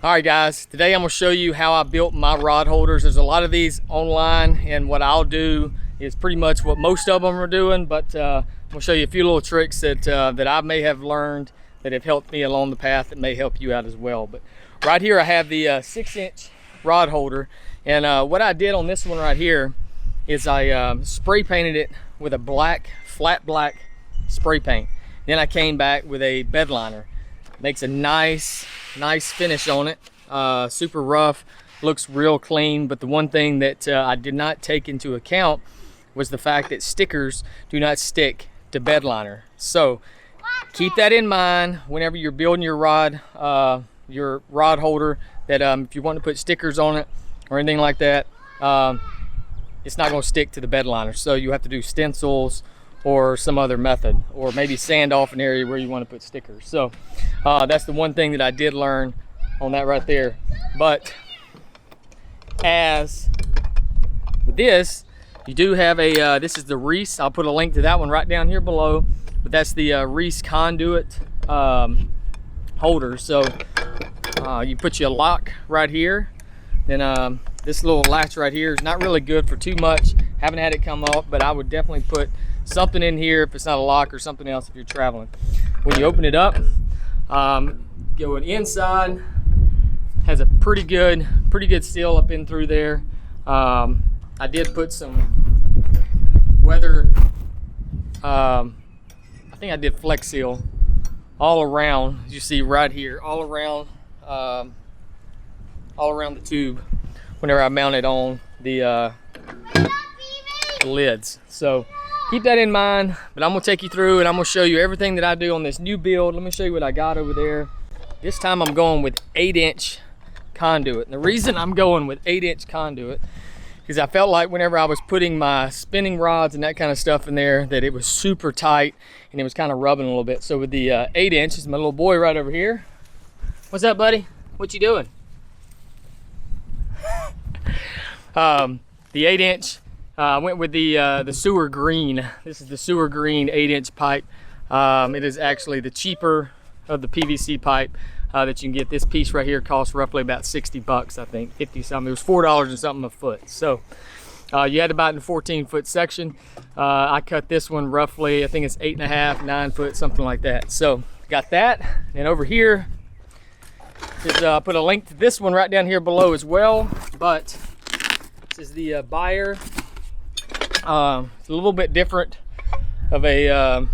All right guys, today I'm gonna show you how I built my rod holders. There's a lot of these online, and what I'll do is pretty much what most of them are doing, but I'm gonna show you a few little tricks that I may have learned that have helped me along the path that may help you out as well. But right here I have the 6-inch rod holder, and what I did on this one right here is I spray painted it with a flat black spray paint. Then I came back with a bed liner. Makes a nice finish on it. Super rough, looks real clean. But the one thing that I did not take into account was the fact that stickers do not stick to bed liner. So keep that in mind whenever you're building your rod holder, that if you want to put stickers on it or anything like that, it's not going to stick to the bed liner. So you have to do stencils or some other method, or maybe sand off an area where you want to put stickers. So that's the one thing that I did learn on that right there. But as with this, you do have a this is the Reese. I'll put a link to that one right down here below, but that's the Reese Conduit holder. So you put your lock right here, then this little latch right here is not really good for too much. Haven't had it come up, but I would definitely put something in here if it's not a lock, or something else if you're traveling. When you open it up, going inside, has a pretty good seal up in through there. I did put some weather, I think I did Flex Seal all around, as you see right here, all around the tube whenever I mount it on the lids. So keep that in mind. But I'm gonna take you through and I'm gonna show you everything that I do on this new build. Let me show you what I got over there. This time I'm going with 8-inch conduit. And the reason I'm going with 8-inch conduit is I felt like whenever I was putting my spinning rods and that kind of stuff in there, that it was super tight and it was kind of rubbing a little bit. So with the 8-inch, is my little boy right over here. What's up, buddy? What you doing? The 8-inch, I went with the sewer green. This is the sewer green 8-inch pipe. It is actually the cheaper of the PVC pipe that you can get. This piece right here costs roughly about 60 bucks, I think, 50 something. It was $4 and something a foot. So you had to buy it in a 14-foot section. I cut this one roughly, I think it's 8.5, 9 foot, something like that. So got that. And over here is put a link to this one right down here below as well. But this is the Buyer. It's a little bit different of a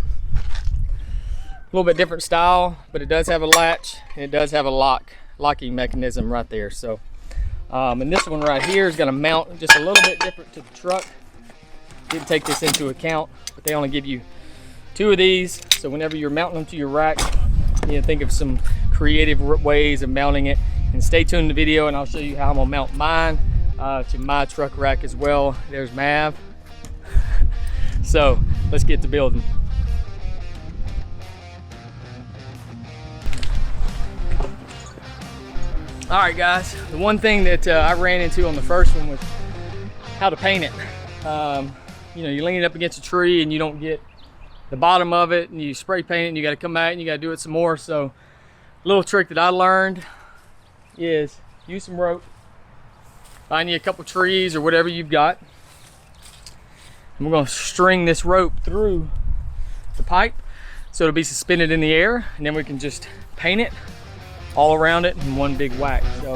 little bit different style, but it does have a latch and it does have a locking mechanism right there. So and this one right here is going to mount just a little bit different to the truck. Didn't take this into account, but they only give you 2 of these, so whenever you're mounting them to your rack, you need to think of some creative ways of mounting it. And stay tuned in the video and I'll show you how I'm gonna mount mine to my truck rack as well. There's Mav. So let's get to building. All right guys, the one thing that I ran into on the first one was how to paint it. You know, you lean it up against a tree and you don't get the bottom of it, and you spray paint it and you got to come back and you got to do it some more. So a little trick that I learned is use some rope, find you a couple trees or whatever you've got, and we're going to string this rope through the pipe so it'll be suspended in the air, and then we can just paint it all around it in one big whack. So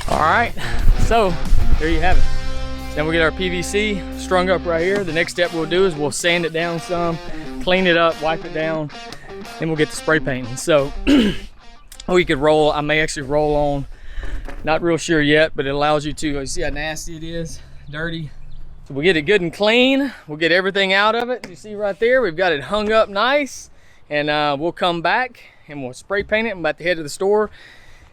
all right, so there you have it. Then we'll get our PVC strung up right here. The next step we'll do is we'll sand it down some, clean it up, wipe it down, then we'll get the spray painting. So we could roll, I may actually roll on, not real sure yet, but it allows you to, you see how nasty it is, dirty. So we'll get it good and clean. We'll get everything out of it. You see right there, we've got it hung up nice, and we'll come back and we'll spray paint it. I'm about to head to the store,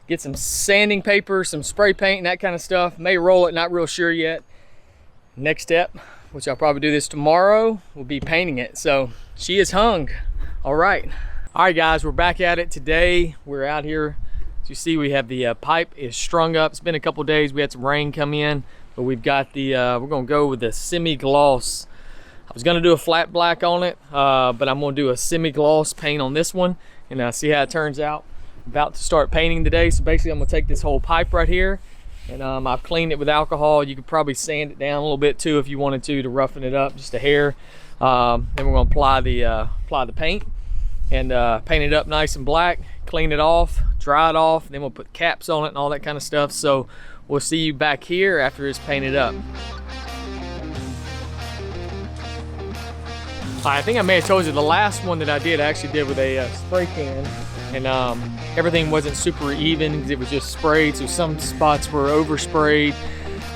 get some sanding paper, some spray paint and that kind of stuff. May roll it, not real sure yet. Next step, which I'll probably do this tomorrow, will be painting it. So she is hung. All right guys, we're back at it today. We're out here, as you see, we have the pipe is strung up. It's been a couple days, we had some rain come in, but we've got the we're gonna go with the semi-gloss I was gonna do a flat black on it, but I'm gonna do a semi-gloss paint on this one and see how it turns out. About to start painting today, so basically I'm gonna take this whole pipe right here and I've cleaned it with alcohol. You could probably sand it down a little bit too if you wanted to roughen it up just a hair. Then we're gonna apply the paint and paint it up nice and black, clean it off, dry it off, and then we'll put caps on it and all that kind of stuff. So we'll see you back here after it's painted up. I think I may have told you the last one that I actually did with a spray can, and everything wasn't super even because it was just sprayed, so some spots were oversprayed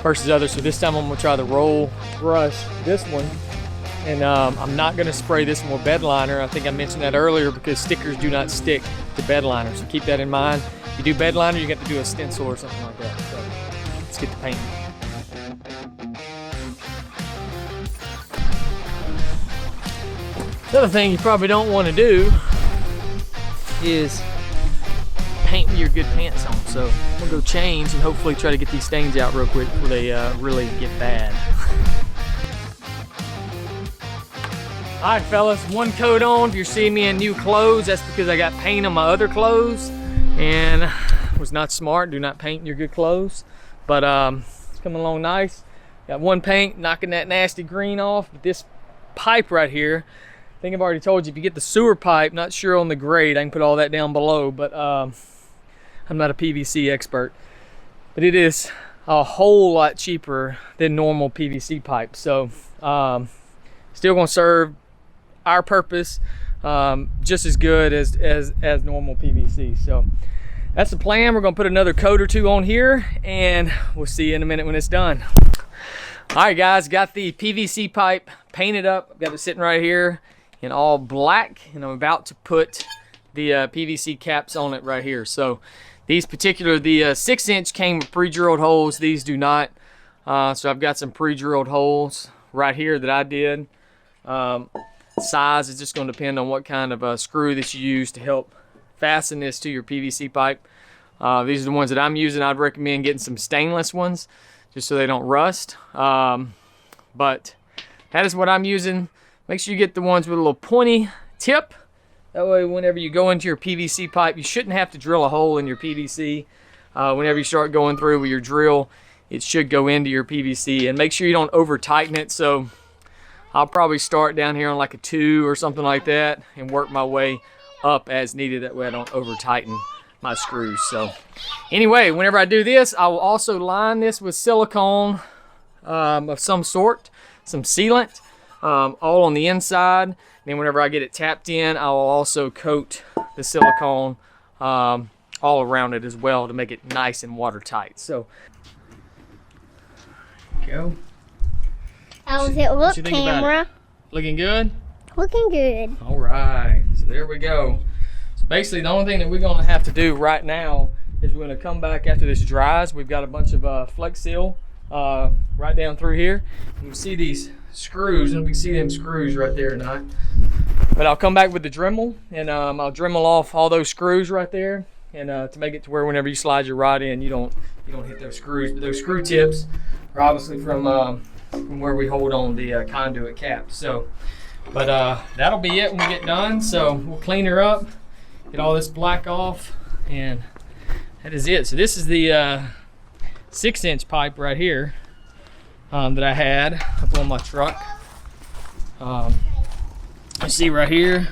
versus others. So this time I'm gonna try the roll brush this one, and I'm not gonna spray this one with bed liner. I think I mentioned that earlier because stickers do not stick to bed liner, so keep that in mind. If you do bed liner, you got to do a stencil or something like that. So let's get the painting. The other thing you probably don't want to do is paint with your good pants on. So I'm gonna go change and hopefully try to get these stains out real quick before they really get bad. All right, fellas, one coat on. If you're seeing me in new clothes, that's because I got paint on my other clothes and was not smart. Do not paint your good clothes, but it's coming along nice. Got one paint knocking that nasty green off, but this pipe right here, I think I've already told you, if you get the sewer pipe, not sure on the grade, I can put all that down below, but I'm not a PVC expert. But it is a whole lot cheaper than normal PVC pipe. So still gonna serve our purpose just as good as normal PVC. So that's the plan. We're gonna put another coat or two on here and we'll see you in a minute when it's done. All right, guys, got the PVC pipe painted up. I've got it sitting right here in all black, and I'm about to put the PVC caps on it right here. So these particular, the 6-inch came with pre-drilled holes. These do not. So I've got some pre-drilled holes right here that I did. Size is just going to depend on what kind of screw that you use to help fasten this to your PVC pipe. These are the ones that I'm using. I'd recommend getting some stainless ones just so they don't rust. But that is what I'm using. Make sure you get the ones with a little pointy tip. That way whenever you go into your PVC pipe, you shouldn't have to drill a hole in your PVC. Whenever you start going through with your drill, it should go into your PVC. And make sure you don't over tighten it. So I'll probably start down here on like a 2 or something like that and work my way up as needed. That way I don't over tighten my screws. So anyway, whenever I do this, I will also line this with silicone of some sort, some sealant, all on the inside. And then whenever I get it tapped in, I will also coat the silicone all around it as well to make it nice and watertight. So go. How's it look, camera? Looking good? Looking good. All right, so there we go. So basically the only thing that we're gonna have to do right now is we're gonna come back after this dries. We've got a bunch of Flex Seal right down through here. You can see these screws, and we can see them screws right there or not. But I'll come back with the Dremel, and I'll Dremel off all those screws right there, and to make it to where whenever you slide your rod in, you don't hit those screws. But those screw tips are obviously from where we hold on the conduit cap. So, but that'll be it when we get done. So we'll clean her up, get all this black off, and that is it. So this is the 6-inch pipe right here that I had up on my truck. You see right here,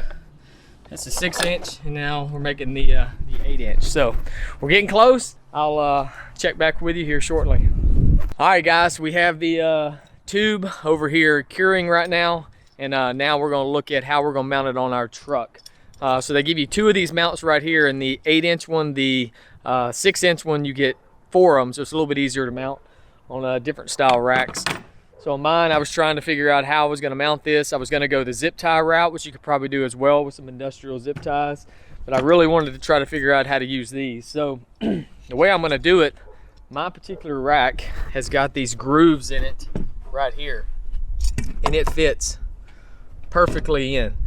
that's the 6-inch, and now we're making the 8-inch. So we're getting close. I'll check back with you here shortly. All right, guys, we have the tube over here curing right now, and now we're going to look at how we're going to mount it on our truck. So they give you 2 of these mounts right here, and the 8-inch one, the 6-inch one, you get 4 of them, so it's a little bit easier to mount on different style racks. So on mine, I was trying to figure out how I was going to mount this. I was going to go the zip tie route, which you could probably do as well with some industrial zip ties, but I really wanted to try to figure out how to use these. So the way I'm going to do it, my particular rack has got these grooves in it right here, and it fits perfectly in.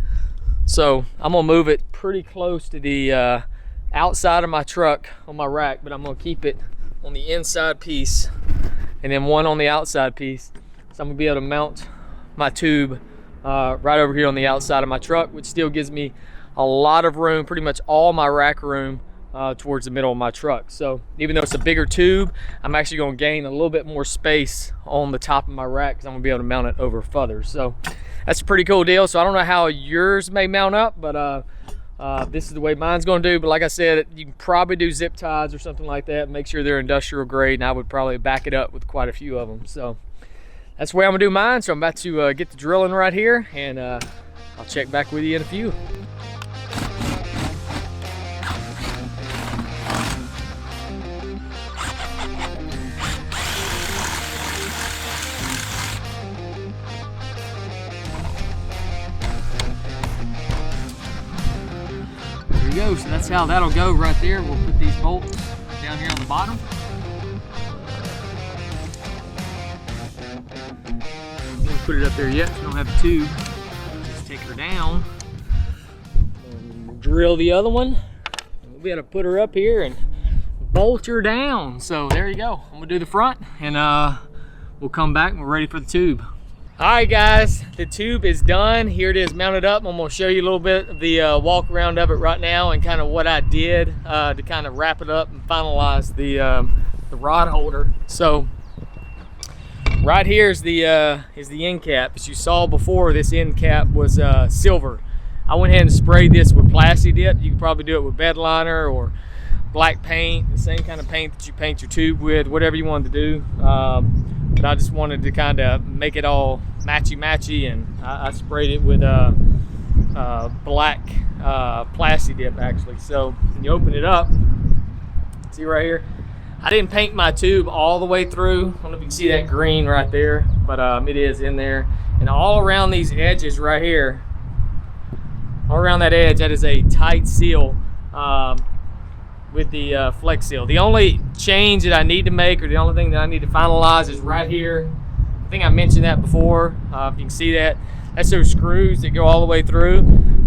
So I'm gonna move it pretty close to the outside of my truck on my rack, but I'm gonna keep it on the inside piece and then one on the outside piece. So I'm gonna be able to mount my tube right over here on the outside of my truck, which still gives me a lot of room, pretty much all my rack room towards the middle of my truck. So even though it's a bigger tube, I'm actually going to gain a little bit more space on the top of my rack because I'm going to be able to mount it over further. So that's a pretty cool deal. So I don't know how yours may mount up, but this is the way mine's going to do. But like I said, you can probably do zip ties or something like that. Make sure they're industrial grade, and I would probably back it up with quite a few of them. So that's the way I'm going to do mine. So I'm about to get the drilling right here, and I'll check back with you in a few. Go. So that's how that'll go right there. We'll put these bolts down here on the bottom. We don't put it up there yet. We don't have the tube. Just take her down. And drill the other one. We'll be able to put her up here and bolt her down. So there you go. I'm gonna do the front, and we'll come back and we're ready for the tube. All right, guys, the tube is done. Here it is mounted up. I'm gonna show you a little bit of the walk around of it right now and kind of what I did to kind of wrap it up and finalize the rod holder. So right here is the end cap. As you saw before, this end cap was silver. I went ahead and sprayed this with plastic dip. You can probably do it with bed liner or black paint, the same kind of paint that you paint your tube with, whatever you wanted to do. But I just wanted to kind of make it all matchy, and I sprayed it with black plastic dip actually. So when you open it up, see right here, I didn't paint my tube all the way through. I don't know if you can see that green right there, but it is in there. And all around these edges right here, all around that edge, that is a tight seal with the flex seal. The only change that I need to make, or the only thing that I need to finalize, is right here. I think I mentioned that before. If you can see that, that's those screws that go all the way through.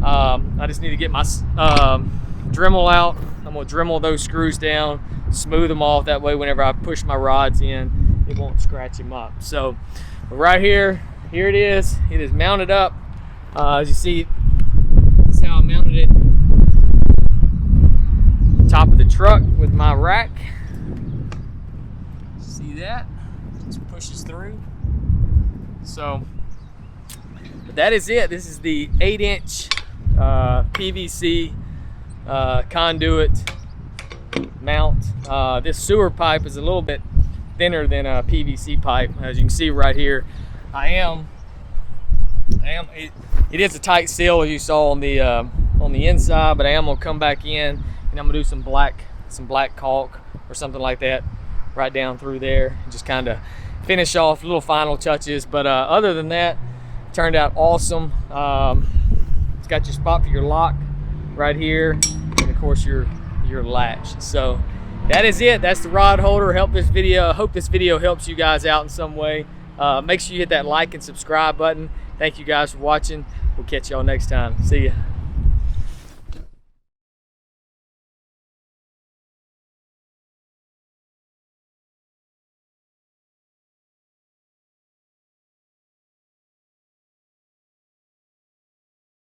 I just need to get my Dremel out. I'm gonna Dremel those screws down, smooth them off. That way, whenever I push my rods in, it won't scratch them up. So, but right here it is. It is mounted up. As you see, that's how I mounted it. Top of the truck with my rack. See that? Just pushes through. So, but that is it. This is the 8-inch PVC conduit mount. This sewer pipe is a little bit thinner than a PVC pipe. As you can see right here, it is a tight seal, as you saw on the inside, but I am gonna come back in and I'm gonna do some black caulk or something like that right down through there, and just kind of finish off little final touches. But other than that, it turned out awesome. It's got your spot for your lock right here, and of course your latch. So that is it. That's the rod holder. I hope this video helps you guys out in some way. Make sure you hit that like and subscribe button. Thank you guys for watching. We'll catch y'all next time. See ya.